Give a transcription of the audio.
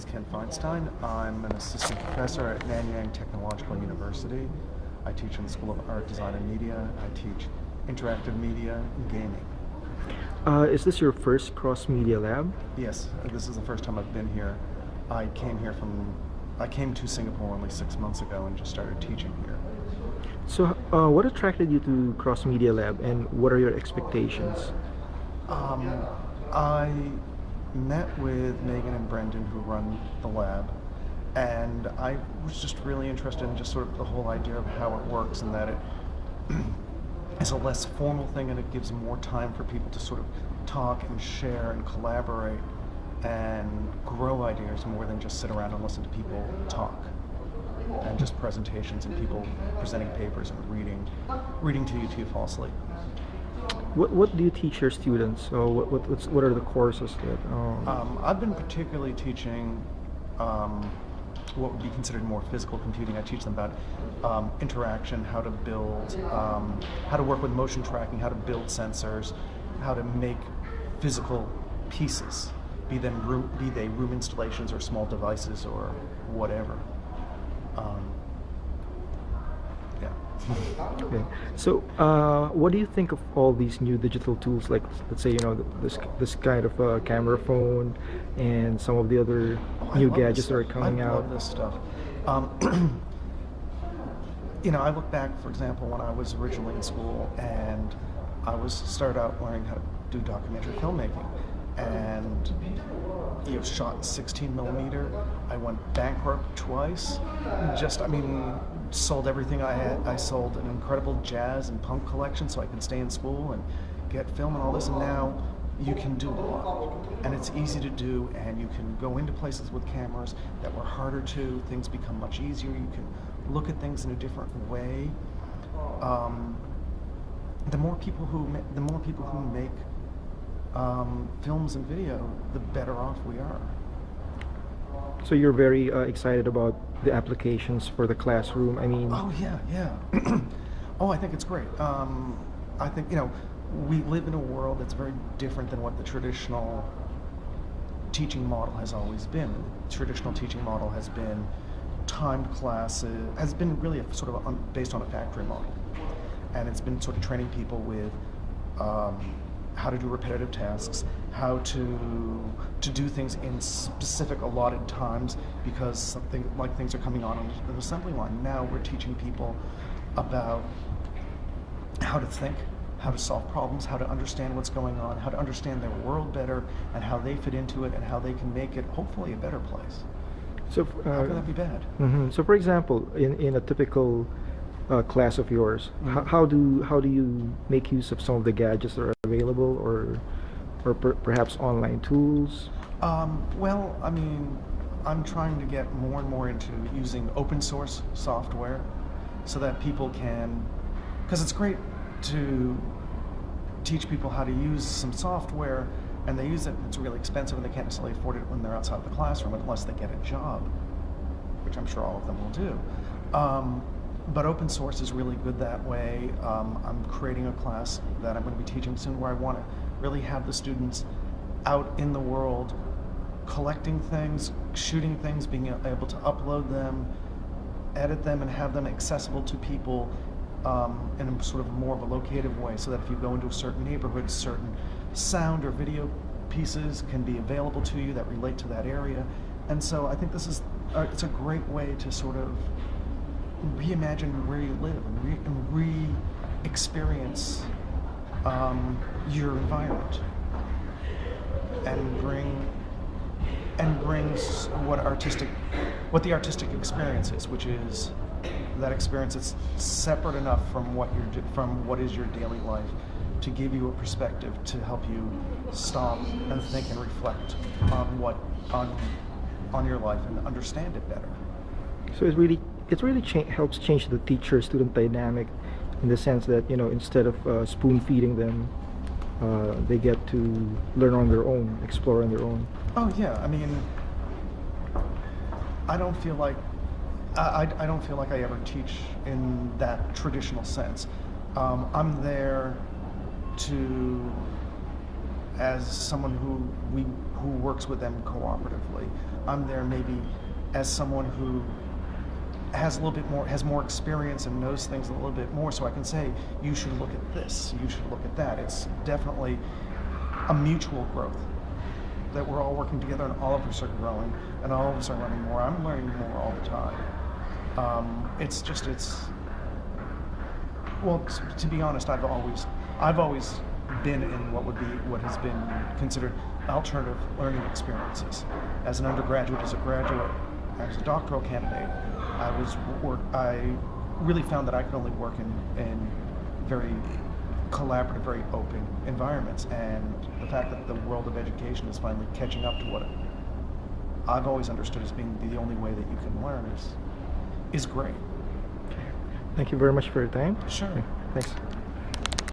is Ken Feinstein. I'm an assistant professor at Nanyang Technological University. I teach in the School of Art, Design, and Media. I teach interactive media and gaming. Is this your first cross-media lab? Yes, this is the first time I've been here. I came to Singapore only 6 months ago and just started teaching here. So, what attracted you to cross-media lab, and what are your expectations? I met with Megan and Brendan, who run the lab, and I was just really interested in just sort of the whole idea of how it works, and that it is a less formal thing and it gives more time for people to sort of talk and share and collaborate and grow ideas more than just sit around and listen to people talk, and just presentations and people presenting papers and reading to you till you fall asleep. What do you teach your students? So what are the courses that? I've been particularly teaching what would be considered more physical computing. I teach them about interaction, how to build, how to work with motion tracking, how to build sensors, how to make physical pieces, be they room installations or small devices or whatever. Okay. So, what do you think of all these new digital tools, like, let's say, this kind of camera phone and some of the other new gadgets that are coming out? I love this stuff. I look back, for example, when I was originally in school and I started out learning how to do documentary filmmaking, and shot in 16 millimeter. I went bankrupt twice. Sold everything I had. I sold an incredible jazz and punk collection so I could stay in school and get film and all this. And now you can do a lot, and it's easy to do, and you can go into places with cameras that were harder to. Things become much easier. You can look at things in a different way. The more people who make films and video, the better off we are. So you're very excited about the applications for the classroom. Oh yeah. Oh, I think it's great. I think we live in a world that's very different than what the traditional teaching model has always been. The traditional teaching model has been timed classes, has been really based on a factory model, and it's been sort of training people with how to do repetitive tasks, how to do things in specific allotted times because things are coming on the assembly line. Now we're teaching people about how to think, how to solve problems, how to understand what's going on, how to understand their world better, and how they fit into it, and how they can make it hopefully a better place. So how can that be bad? So, for example, in a typical class of yours, how do you make use of some of the gadgets that are available, or perhaps online tools? Well, I'm trying to get more and more into using open source software so that people can, because it's great to teach people how to use some software, and they use it, it's really expensive, and they can't necessarily afford it when they're outside of the classroom unless they get a job, which I'm sure all of them will do. But open source is really good that way. I'm creating a class that I'm going to be teaching soon where I want to really have the students out in the world collecting things, shooting things, being able to upload them, edit them, and have them accessible to people in a sort of more of a locative way, so that if you go into a certain neighborhood, certain sound or video pieces can be available to you that relate to that area. And so I think it's a great way to sort of reimagine where you live and re-experience your environment, and brings what the artistic experience is, which is that experience that's separate enough from what is your daily life, to give you a perspective to help you stop and think and reflect on your life and understand it better. So it really helps change the teacher-student dynamic, in the sense that instead of spoon-feeding them, they get to learn on their own, explore on their own. Oh yeah, I don't feel like I ever teach in that traditional sense. I'm there as someone who works with them cooperatively. I'm there maybe as someone who has more experience and knows things a little bit more, so I can say, you should look at this, you should look at that. It's definitely a mutual growth, that we're all working together and all of us are growing and all of us are learning more. I'm learning more all the time. Well, to be honest, I've always been in what has been considered alternative learning experiences. As an undergraduate, as a graduate, as a doctoral candidate, I really found that I could only work in very collaborative, very open environments, and the fact that the world of education is finally catching up to what I've always understood as being the only way that you can learn is great. Thank you very much for your time. Sure. Thanks.